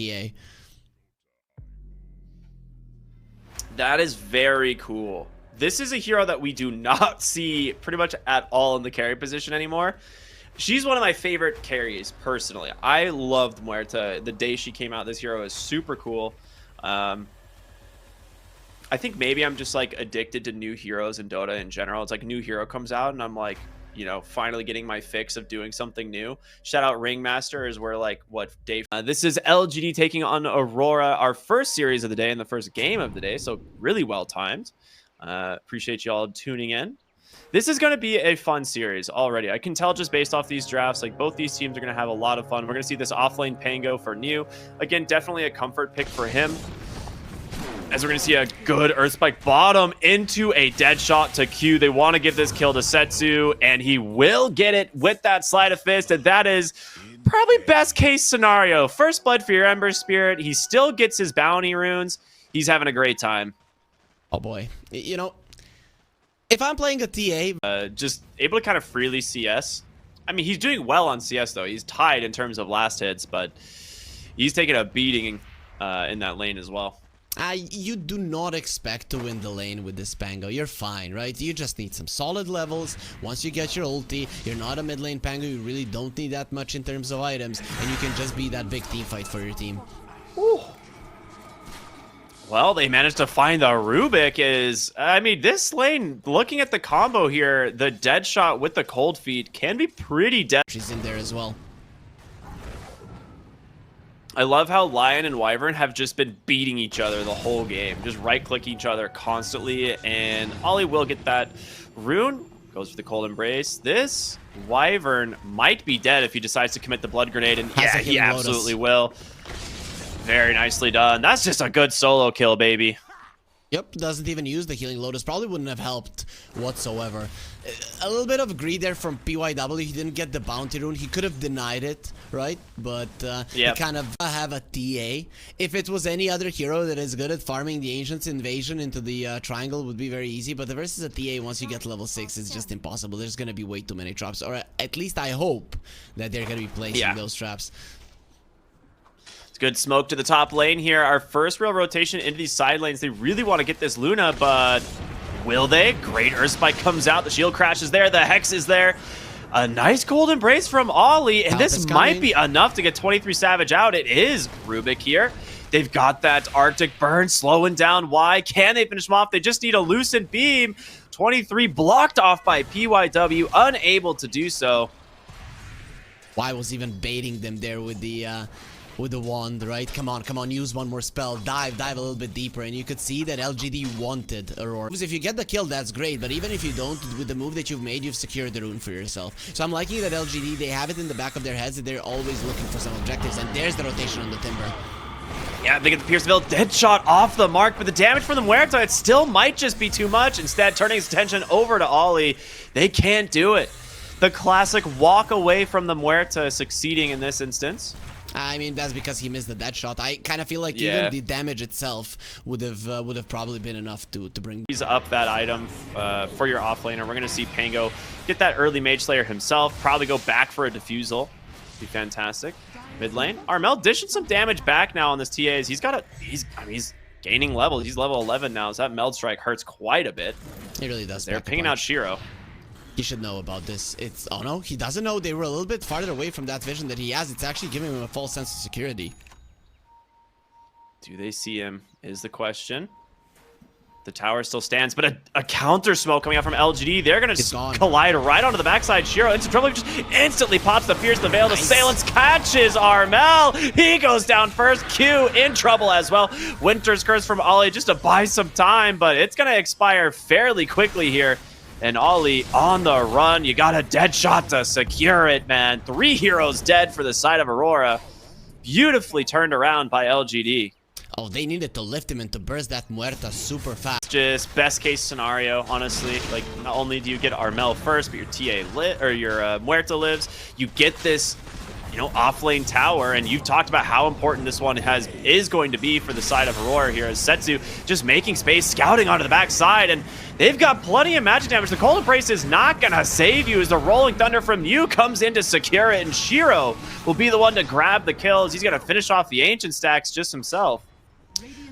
TA. That is very cool. This is a hero that we do not see pretty much at all in the carry position anymore. She's one of my favorite carries, personally. I loved Muerta. The day she came out, this hero is super cool. I think maybe I'm just like addicted to new heroes in Dota in general. It's like a new hero comes out and I'm like, you know, finally getting my fix of doing something new. Shout out Ringmaster is where like what Dave. This is LGD taking on Aurora, our first series of the day and the first game of the day. So really well timed. Appreciate you all tuning in. This is going to be a fun series already. I can tell just based off these drafts, like both these teams are going to have a lot of fun. We're going to see this offlane Pango for New. Again, definitely a comfort pick for him. As we're going to see a good Earthspike bottom into a dead shot to Q. They want to give this kill to Setsu, and he will get it with that Sleight of Fist, and that is probably best case scenario. First blood for your Ember Spirit. He still gets his bounty runes. He's having a great time. Oh boy. You know, if I'm playing a TA... just able to kind of freely CS. I mean, he's doing well on CS, though. He's tied in terms of last hits, but he's taking a beating in that lane as well. You do not expect to win the lane with this Pango. You're fine, right? You just need some solid levels. Once you get your ulti, you're not a mid lane Pango. You really don't need that much in terms of items, and you can just be that big team fight for your team. Ooh. Well, they managed to find the Rubik. I mean, this lane, looking at the combo here, the dead shot with the cold feet can be pretty dead. She's in there as well. I love how Lion and Wyvern have just been beating each other the whole game. Just right-click each other constantly, and Ollie will get that rune. Goes for the cold embrace. This Wyvern might be dead if he decides to commit the blood grenade, and yeah, he absolutely will. Very nicely done. That's just a good solo kill, baby. Yep, doesn't even use the healing lotus. Probably wouldn't have helped whatsoever. A little bit of greed there from PYW. He didn't get the bounty rune. He could have denied it, right? But he kind of have a TA. If it was any other hero that is good at farming the Ancients invasion into the triangle, would be very easy. But the versus a TA, once you get level 6, it's just impossible. There's going to be way too many traps. Or at least I hope that they're going to be placing those traps. Good smoke to the top lane here. Our first real rotation into these side lanes. They really want to get this Luna, but will they? Great Earthspike comes out. The shield crashes there. The Hex is there. A nice cold embrace from Ollie, and this might be enough to get 23 Savage out. It is Rubik here. They've got that Arctic Burn slowing down. Why? Can they finish him off? They just need a Lucent Beam. 23 blocked off by PYW, unable to do so. Y was even baiting them there with the wand, right? Come on, use one more spell. Dive a little bit deeper, and you could see that LGD wanted Aurora. If you get the kill, that's great, but even if you don't, with the move that you've made, you've secured the rune for yourself. So I'm liking that LGD, they have it in the back of their heads that they're always looking for some objectives, and there's the rotation on the Timber. Yeah, they get the Pierceville dead shot off the mark, but the damage from the Muerta, it still might just be too much. Instead, turning his attention over to Ollie. They can't do it. The classic walk away from the Muerta succeeding in this instance. I mean, that's because he missed the dead shot. I kind of feel like even the damage itself would have probably been enough to bring. He's up that item for your offlaner. We're going to see Pango get that early Mage Slayer himself. Probably go back for a defusal. Be fantastic. Mid lane. Armel dishing some damage back now on this TAs. He's gaining level. He's level 11 now, so that Meld Strike hurts quite a bit. It really does. They're pinging out Shiro. He should know about this. Oh no, he doesn't know. They were a little bit farther away from that vision that he has. It's actually giving him a false sense of security. Do they see him is the question. The tower still stands, but a counter smoke coming out from LGD. They're going to collide right onto the backside. Shiro into trouble, just instantly pops the Pierce the Veil. The Assailants catches Armel. He goes down first. Q in trouble as well. Winter's Curse from Ollie just to buy some time, but it's going to expire fairly quickly here. And Ollie on the run. You got a dead shot to secure it, man. 3 heroes dead for the side of Aurora. Beautifully turned around by LGD. Oh, they needed to lift him and to burst that Muerta super fast. Just best case scenario, honestly. Like, not only do you get Armel first, but your TA lit or your Muerta lives. You get this you know, off-lane tower, and you've talked about how important this one is going to be for the side of Aurora here, as Setsu just making space, scouting onto the backside, and they've got plenty of magic damage. The Cold Embrace is not gonna save you as the Rolling Thunder from you comes in to secure it, and Shiro will be the one to grab the kills. He's gonna finish off the Ancient stacks just himself.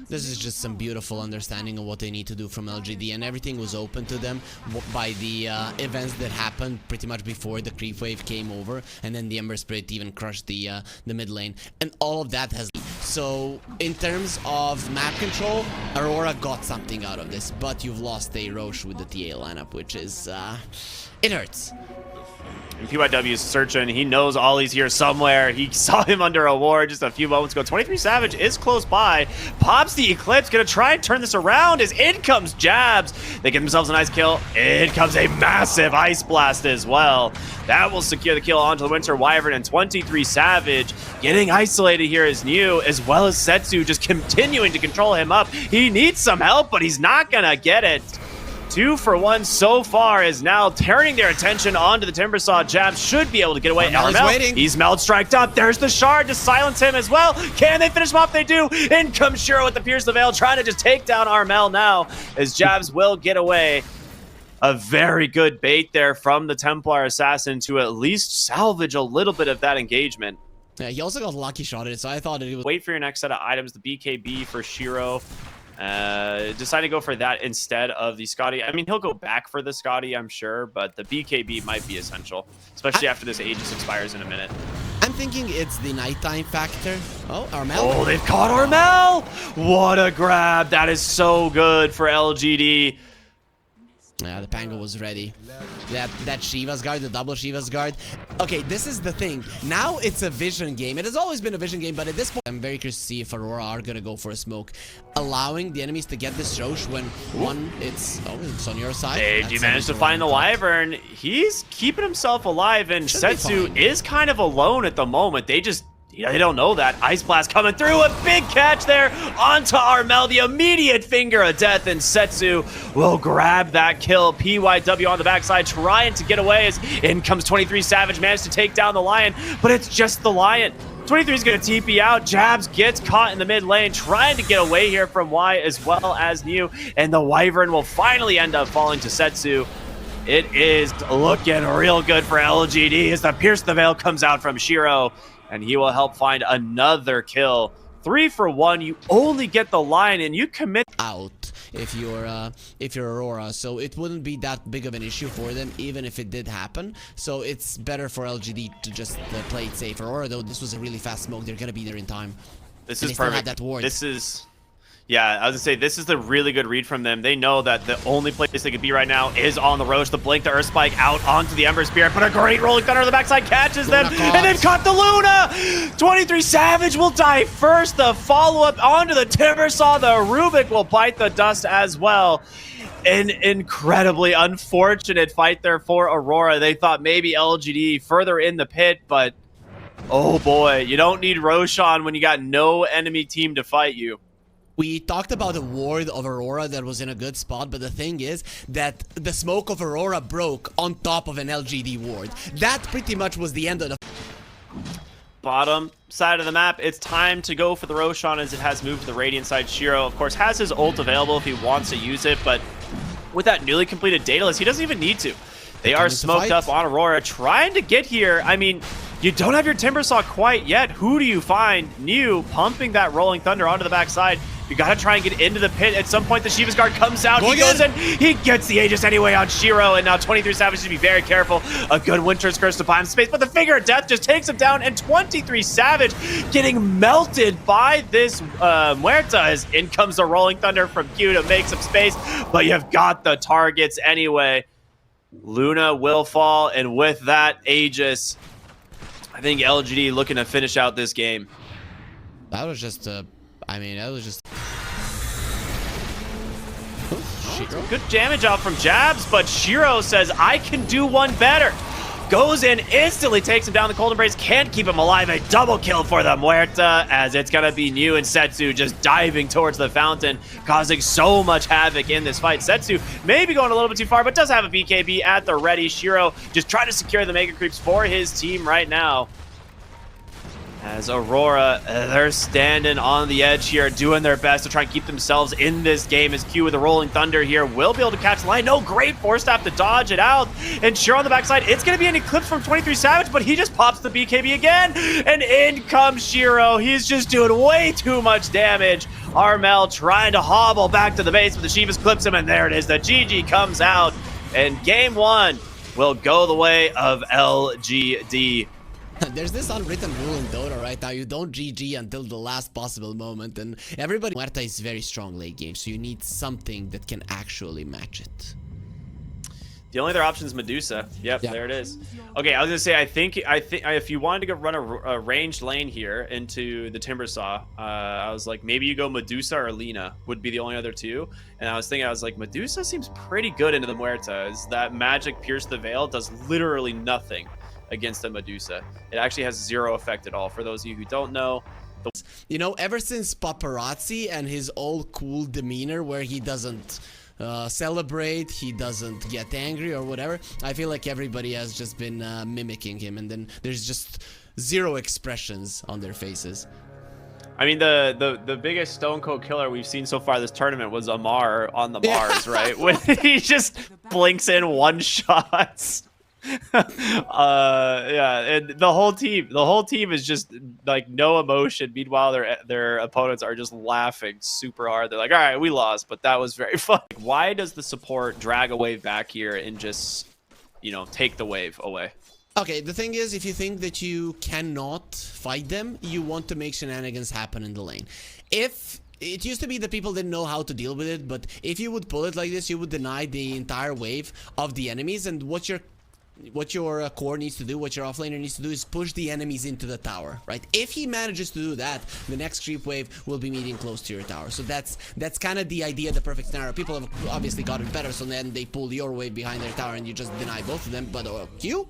This is just some beautiful understanding of what they need to do from LGD, and everything was open to them by the events that happened pretty much before the creep wave came over, and then the Ember Spirit even crushed the mid lane, and all of that has. So in terms of map control, Aurora got something out of this, but you've lost a Roche with the TA lineup, which is it hurts. And PYW is searching. He knows Ollie's here somewhere. He saw him under a ward just a few moments ago. 23 Savage is close by. Pops the Eclipse. Gonna try and turn this around as in comes Jabs. They get themselves a nice kill. In comes a massive Ice Blast as well. That will secure the kill onto the Winter Wyvern, and 23 Savage getting isolated here is New, as well as Setsu just continuing to control him up. He needs some help, but he's not gonna get it. 2 for 1 so far is now turning their attention onto the Timbersaw. Jabs should be able to get away. Armel, he's Meld striked up. There's the shard to silence him as well. Can they finish him off? They do. In comes Shiro with the Pierce the Veil, trying to just take down Armel now, as Jabs will get away. A very good bait there from the Templar Assassin to at least salvage a little bit of that engagement. Yeah, he also got lucky shot at it, so I thought it was... Wait for your next set of items, the BKB for Shiro. Decide to go for that instead of the Scotty. I mean, he'll go back for the Scotty, I'm sure, but the BKB might be essential, especially after this Aegis expires in a minute. I'm thinking it's the nighttime factor. Oh, Armel. Oh, they've caught Armel! What a grab! That is so good for LGD. Yeah, the Pango was ready. That Shiva's guard, the double Shiva's guard. Okay, this is the thing. Now it's a vision game. It has always been a vision game, but at this point, I'm very curious to see if Aurora are gonna go for a smoke, allowing the enemies to get this Roche when it's on your side. They managed to find the Wyvern. He's keeping himself alive, and Setsu is kind of alone at the moment. They don't know that. Ice Blast coming through, a big catch there onto Armel, the immediate finger of death, and Setsu will grab that kill. PYW on the backside trying to get away as in comes 23 Savage, managed to take down the Lion, but it's just the Lion. 23 is going to TP out. Jabs gets caught in the mid lane, trying to get away here from Y as well as New, and the Wyvern will finally end up falling to Setsu. It is looking real good for LGD as the Pierce the Veil comes out from Shiro, and he will help find another kill. 3 for 1. You only get the Lion, and you commit out if you're Aurora, so it wouldn't be that big of an issue for them, even if it did happen. So it's better for LGD to just play it safe. Aurora, though, this was a really fast smoke. They're gonna be there in time. This is perfect. That ward. Yeah, I was gonna say, this is the really good read from them. They know that the only place they could be right now is on the Roche. The Blink to Earth Spike out onto the Ember Spirit, but a great Rolling Thunder on the backside catches them, and they've caught the Luna! 23 Savage will die first. The follow-up onto the Timbersaw. The Rubik will bite the dust as well. An incredibly unfortunate fight there for Aurora. They thought maybe LGD further in the pit, but oh boy, you don't need Roshan when you got no enemy team to fight you. We talked about a ward of Aurora that was in a good spot, but the thing is that the smoke of Aurora broke on top of an LGD ward. That pretty much was the end of the... Bottom side of the map, it's time to go for the Roshan as it has moved to the Radiant side. Shiro, of course, has his ult available if he wants to use it, but with that newly completed Daedalus, he doesn't even need to. They are smoked up on Aurora, trying to get here. I mean, you don't have your Timbersaw quite yet. Who do you find? New, pumping that Rolling Thunder onto the backside. You gotta try and get into the pit. At some point, the Shiva's guard comes out. He goes in. He gets the Aegis anyway on Shiro, and now 23 Savage should be very careful. A good Winter's Curse to buy him space, but the Finger of Death just takes him down, and 23 Savage getting melted by this Muerta as in comes the Rolling Thunder from Q to make some space, but you've got the targets anyway. Luna will fall, and with that Aegis, I think LGD looking to finish out this game. That was just that was just... Good damage out from Jabs, but Shiro says, I can do one better. Goes in, instantly takes him down. The Cold Embrace can't keep him alive. A double kill for the Muerta, as it's going to be New and Setsu just diving towards the fountain, causing so much havoc in this fight. Setsu maybe going a little bit too far, but does have a BKB at the ready. Shiro just trying to secure the Mega Creeps for his team right now. As Aurora, they're standing on the edge here, doing their best to try and keep themselves in this game. As Q with the Rolling Thunder here will be able to catch the line. No, great force staff to dodge it out. And sure on the backside, it's going to be an Eclipse from 23 Savage, but he just pops the BKB again. And in comes Shiro. He's just doing way too much damage. Armel trying to hobble back to the base, but the Shivas clips him, and there it is. The GG comes out, and game one will go the way of LGD. There's this unwritten rule in Dota right now. You don't GG until the last possible moment, and everybody... Muerta is very strong late game, so you need something that can actually match it. The only other option is Medusa. Yep, there it is. Okay, I was gonna say, I think if you wanted to go run a ranged lane here into the Timbersaw, I was like, maybe you go Medusa or Lina would be the only other two. And I was like, Medusa seems pretty good into the Muerta. As that magic Pierce the Veil does literally nothing against the Medusa. It actually has zero effect at all. For those of you who don't know, you know, ever since Paparazzi and his all cool demeanor where he doesn't celebrate, he doesn't get angry or whatever, I feel like everybody has just been mimicking him, and then there's just zero expressions on their faces. I mean, the biggest Stone Cold killer we've seen so far this tournament was Amar on the Mars, right? When he just blinks in one shots. Yeah, and the whole team is just like no emotion. Meanwhile, their opponents are just laughing super hard. They're like, all right, we lost, but that was very fun. Why does the support drag a wave back here and just, you know, take the wave away? Okay, the thing is, if you think that you cannot fight them, you want to make shenanigans happen in the lane. If it used to be that people didn't know how to deal with it, but if you would pull it like this, you would deny the entire wave of the enemies. And what your core needs to do, what your offlaner needs to do, is push the enemies into the tower, right? If he manages to do that, the next creep wave will be meeting close to your tower. So that's kind of the idea, the perfect scenario. People have obviously got it better, so then they pull your wave behind their tower and you just deny both of them. But Q?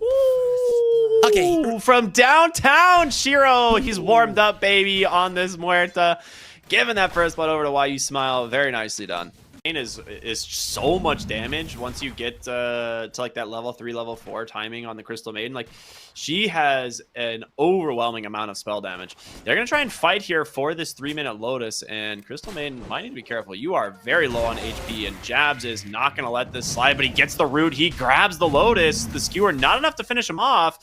Okay. From downtown, Shiro, he's warmed up, baby, on this Muerta. Giving that first blood over to YU Smile. Very nicely done. Is so much damage once you get to like that level 3, level 4 timing on the Crystal Maiden. Like, she has an overwhelming amount of spell damage. They're gonna try and fight here for this 3-minute Lotus, and Crystal Maiden might need to be careful. You are very low on HP, and Jabs is not gonna let this slide, but he gets the root. He grabs the Lotus, the skewer, not enough to finish him off,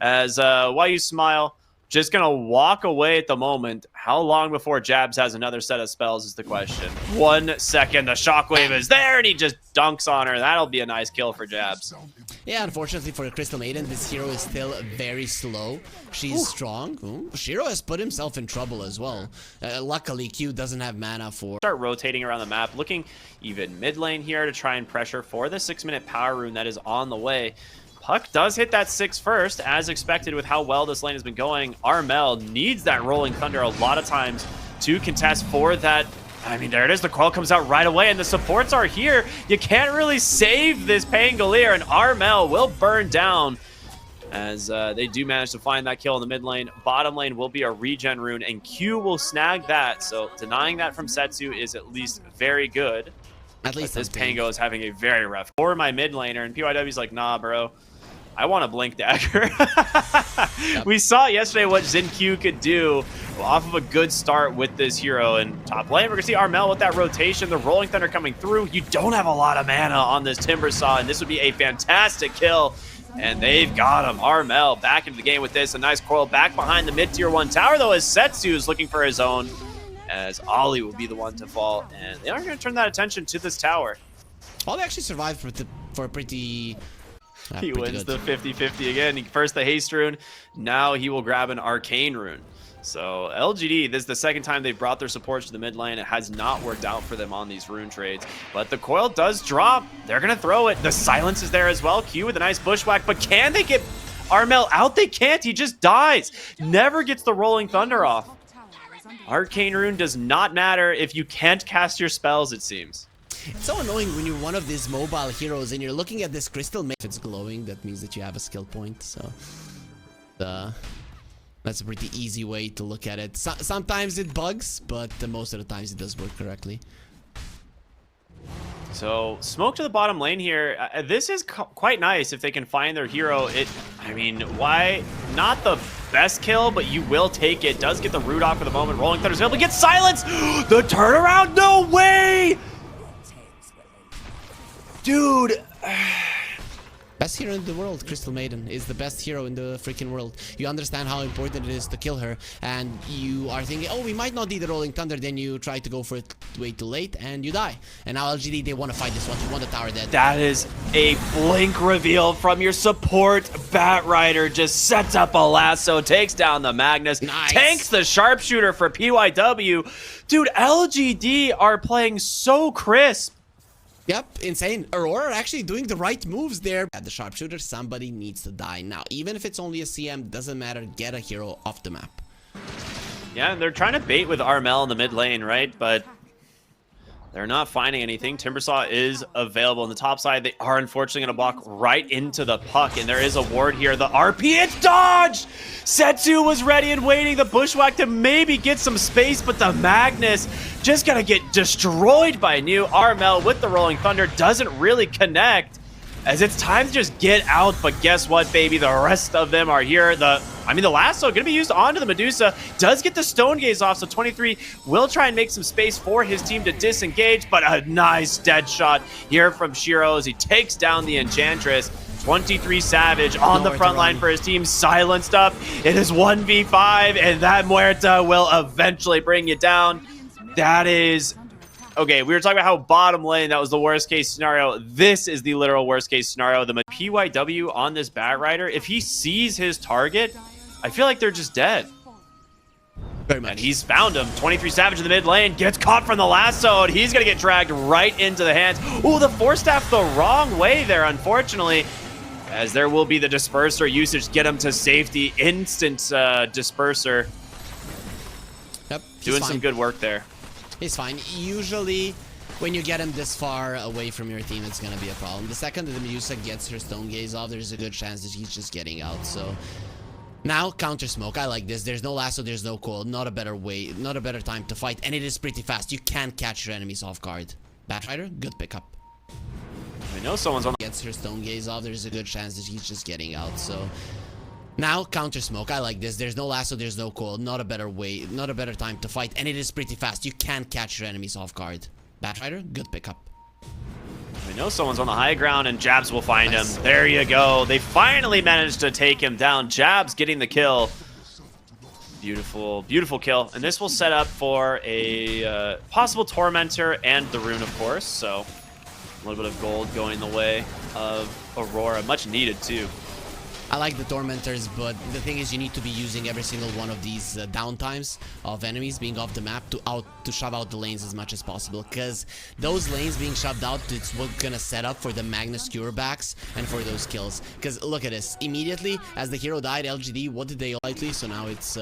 as YU Smile just gonna walk away at the moment. How long before Jabs has another set of spells is the question. 1 second, the shockwave is there, and he just dunks on her. That'll be a nice kill for Jabs. Yeah, unfortunately for the Crystal Maiden, this hero is still very slow. She's strong. Ooh, Shiro has put himself in trouble as well. Luckily, Q doesn't have mana for... Start rotating around the map, looking even mid lane here to try and pressure for the 6-minute power rune that is on the way. Puck does hit that 6 first, as expected with how well this lane has been going. Armel needs that Rolling Thunder a lot of times to contest for that. I mean, there it is. The coil comes out right away, and the supports are here. You can't really save this Pangolier, and Armel will burn down as they do manage to find that kill in the mid lane. Bottom lane will be a regen rune, and Q will snag that. So denying that from Setsu is at least very good. At least this Pango is having a very rough. Or my mid laner, and PYW's like, nah, bro. I want a Blink Dagger. Yep. We saw yesterday what ZinQ could do off of a good start with this hero. And top lane, we're going to see Armel with that rotation, the Rolling Thunder coming through. You don't have a lot of mana on this Timbersaw, and this would be a fantastic kill. And they've got him. Armel back into the game with this. A nice coil back behind the mid-tier 1 tower, though, as Setsu is looking for his own, as Ollie will be the one to fall. And they are going to turn that attention to this tower. Ollie actually survived for a pretty... He wins the 50-50 again. First the haste rune, now he will grab an arcane rune. So LGD, this is the second time they've brought their supports to the mid lane. It has not worked out for them on these rune trades, but the coil does drop. They're gonna throw it. The silence is there as well. Q with a nice bushwhack, but can they get Armel out? They can't. He just dies. Never gets the Rolling Thunder off. Arcane rune does not matter if you can't cast your spells, it seems. It's so annoying when you're one of these mobile heroes and you're looking at this crystal. If it's glowing, that means that you have a skill point. So that's a pretty easy way to look at it. Sometimes it bugs, but most of the times it does work correctly. So smoke to the bottom lane here. This is quite nice if they can find their hero. I mean, why not the best kill, but you will take it. Does get the root off for the moment. Rolling Thunder's able to get silence. The turnaround, no way! Dude. Best hero in the world, Crystal Maiden is the best hero in the freaking world. You understand how important it is to kill her, and you are thinking, oh, we might not need the Rolling Thunder, then you try to go for it way too late, and you die. And now LGD, they want to fight this one, they want the tower dead. That is a blink reveal from your support. Batrider just sets up a lasso, takes down the Magnus, nice. Tanks the sharpshooter for PYW. Dude, LGD are playing so crisp. Yep, insane. Aurora actually doing the right moves there. At the sharpshooter, somebody needs to die now. Even if it's only a CM, doesn't matter. Get a hero off the map. Yeah, and they're trying to bait with Armel in the mid lane, right? But they're not finding anything. Timbersaw is available on the top side. They are unfortunately going to block right into the puck, and there is a ward here. The RP, it's dodged! Setsu was ready and waiting. The Bushwhack to maybe get some space, but the Magnus just going to get destroyed by New. Armel with the Rolling Thunder doesn't really connect, as it's time to just get out. But guess what, baby? The rest of them are here. The lasso going to be used onto the Medusa. Does get the Stone Gaze off, so 23 will try and make some space for his team to disengage, but a nice dead shot here from Shiro as he takes down the Enchantress. 23 Savage on the front line for his team, silenced up. It is 1v5, and that Muerta will eventually bring you down. That is... Okay, we were talking about how bottom lane, that was the worst case scenario. This is the literal worst case scenario. The PYW on this Batrider, if he sees his target, I feel like they're just dead. Very much. And he's found him. 23 Savage in the mid lane, gets caught from the lasso, and he's going to get dragged right into the hands. Ooh, the Force Staff the wrong way there, unfortunately, as there will be the Disperser usage. Get him to safety. Instant Disperser. Yep, doing some good work there. He's fine. Usually, when you get him this far away from your team, it's going to be a problem. The second that the Medusa gets her Stone Gaze off, there's a good chance that he's just getting out. So now, counter smoke. I like this. There's no lasso, there's no coil. Not a better way, not a better time to fight. And it is pretty fast. You can catch your enemies off guard. Batrider, good pickup. I know someone's on. Gets her Stone Gaze off, there's a good chance that he's just getting out. So now, counter smoke. I like this. There's no lasso, there's no coil. Not a better way, not a better time to fight. And it is pretty fast. You can catch your enemies off guard. Batrider, good pickup. I know someone's on the high ground, and Jabs will find him. There you go. They finally managed to take him down. Jabs getting the kill. Beautiful, beautiful kill. And this will set up for a possible Tormentor and the rune, of course. So a little bit of gold going the way of Aurora. Much needed, too. I like the Tormentors, but the thing is you need to be using every single one of these downtimes of enemies being off the map to shove out the lanes as much as possible, because those lanes being shoved out, it's what's gonna set up for the Magnus Cure backs and for those kills. Because look at this, immediately as the hero died, LGD, what did they lightly? So now it's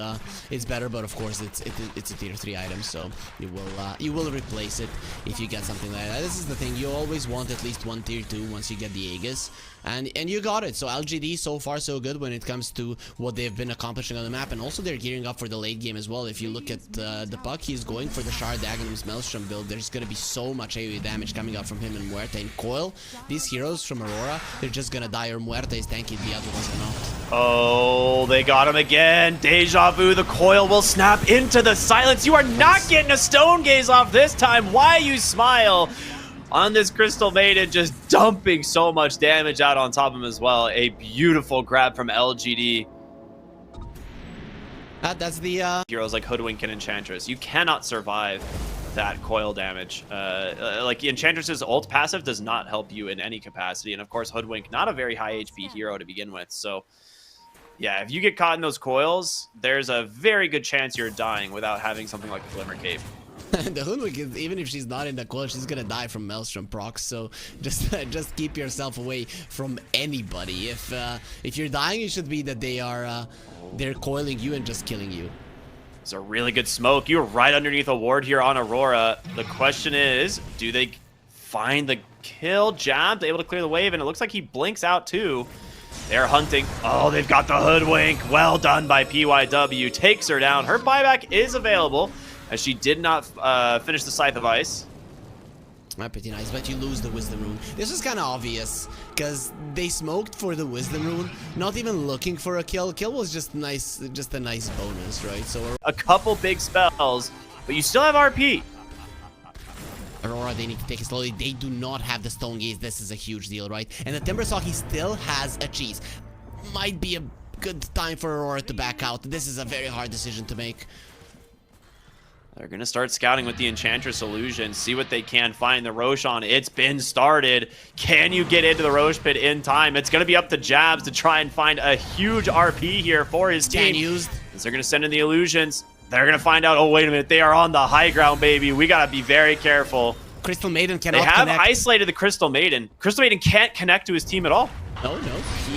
better, but of course it's a tier 3 item, so you will replace it if you get something like that. This is the thing, you always want at least one tier 2 once you get the Aegis. And you got it. So LGD so far so good when it comes to what they've been accomplishing on the map, and also they're gearing up for the late game as well. If you look at the puck, he's going for the Shard Agonim's Maelstrom build. There's going to be so much AoE damage coming out from him and Muerta and Coil. These heroes from Aurora, they're just going to die, or Muerta is tanky, the other ones are not. Oh, they got him again. Deja vu, the Coil will snap into the silence. You are not getting a Stone Gaze off this time. Why you smile? On this Crystal Maiden, just dumping so much damage out on top of him as well. A beautiful grab from LGD. That's the heroes like Hoodwink and Enchantress. You cannot survive that coil damage. Like Enchantress's ult passive does not help you in any capacity, and of course Hoodwink, not a very high HP hero to begin with. So yeah, if you get caught in those coils, there's a very good chance you're dying without having something like a Glimmer Cape. The Hoodwink, even if she's not in the coil, she's gonna die from Maelstrom procs. So just keep yourself away from anybody. If you're dying, it should be that they're coiling you and just killing you. It's a really good smoke. You're right underneath a ward here on Aurora. The question is, do they find the kill? Jab able to clear the wave, and it looks like he blinks out too. They're hunting. Oh, they've got the Hoodwink. Well done by PYW. Takes her down. Her buyback is available, as she did not finish the Scythe of Ice. Pretty nice, but you lose the Wisdom Rune. This is kind of obvious, because they smoked for the Wisdom Rune, not even looking for a kill. Kill was just nice, just a nice bonus, right? So a couple big spells, but you still have RP. Aurora, they need to take it slowly. They do not have the Stone Gaze. This is a huge deal, right? And the Timbersaw, he still has a cheese. Might be a good time for Aurora to back out. This is a very hard decision to make. They're going to start scouting with the Enchantress Illusion, see what they can find. The Roshan, it's been started. Can you get into the Roche Pit in time? It's going to be up to Jabs to try and find a huge RP here for his team. Used. They're going to send in the Illusions. They're going to find out, oh, wait a minute, they are on the high ground, baby. We got to be very careful. Crystal Maiden cannot connect. They have connect. isolated the Crystal Maiden. Crystal Maiden can't connect to his team at all. No.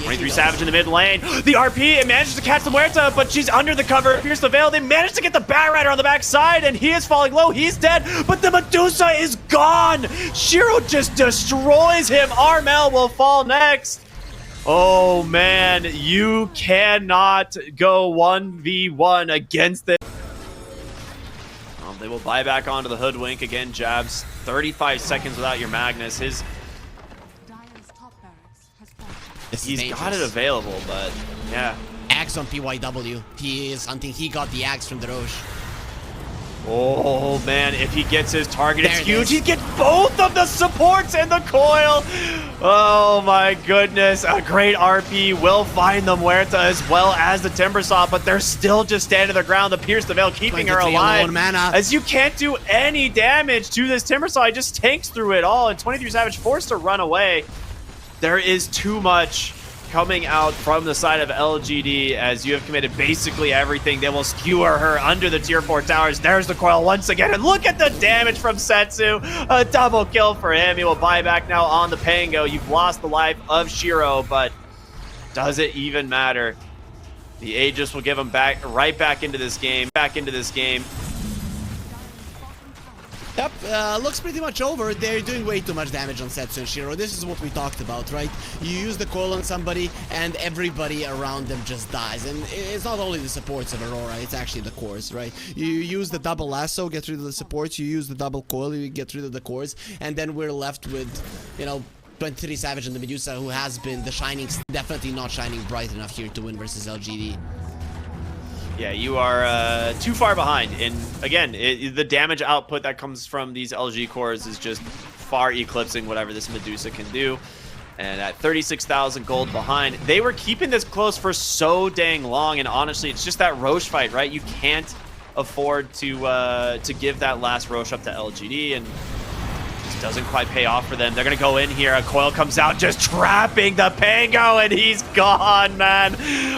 23 Savage in the mid lane. The RP, it manages to catch the Muerta, but she's under the cover. Pierce the Veil. They managed to get the Bat Rider on the backside, and he is falling low. He's dead, but the Medusa is gone. Shiro just destroys him. Armel will fall next. Oh, man. You cannot go 1v1 against this. They will buy back onto the Hoodwink. Again, Jabs. 35 seconds without your Magnus. He's got it available, but yeah. Axe on PYW. He is hunting. He got the axe from the Roche. Oh, man. If he gets his target, it's huge. He gets both of the supports and the coil. Oh, my goodness. A great RP will find the Muerta as well as the Timbersaw, but they're still just standing their ground. The Pierce the Veil keeping her alive. As you can't do any damage to this Timbersaw. He just tanks through it all, and 23 Savage forced to run away. There is too much coming out from the side of LGD as you have committed basically everything. They will skewer her under the tier 4 towers. There's the coil once again, and look at the damage from Setsu. A double kill for him. He will buy back now on the Pango. You've lost the life of Shiro, but does it even matter? The Aegis will give him right back into this game. Yep, looks pretty much over. They're doing way too much damage on Setsu and Shiro. This is what we talked about, right? You use the coil on somebody, and everybody around them just dies. And it's not only the supports of Aurora, it's actually the cores, right? You use the double lasso, get rid of the supports. You use the double coil, you get rid of the cores. And then we're left with, you know, 23 Savage and the Medusa, who has been the shining, definitely not shining bright enough here to win versus LGD. Yeah, you are too far behind. And again, the damage output that comes from these LG cores is just far eclipsing whatever this Medusa can do. And at 36,000 gold behind, they were keeping this close for so dang long. And honestly, it's just that Roche fight, right? You can't afford to give that last Roche up to LGD, and it just doesn't quite pay off for them. They're gonna go in here. A coil comes out, just trapping the Pango, and he's gone, man.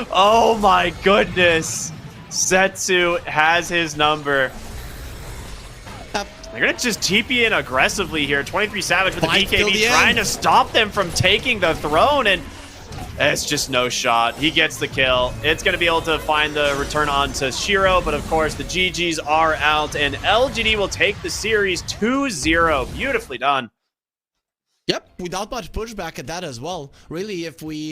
Oh my goodness. Setsu has his number. They're going to just TP in aggressively here. 23 Savage with the BKB trying to stop them from taking the throne, and it's just no shot. He gets the kill. It's going to be able to find the return onto Shiro, but of course the GGs are out, and LGD will take the series 2-0. Beautifully done. Yep, without much pushback at that as well. Really, if we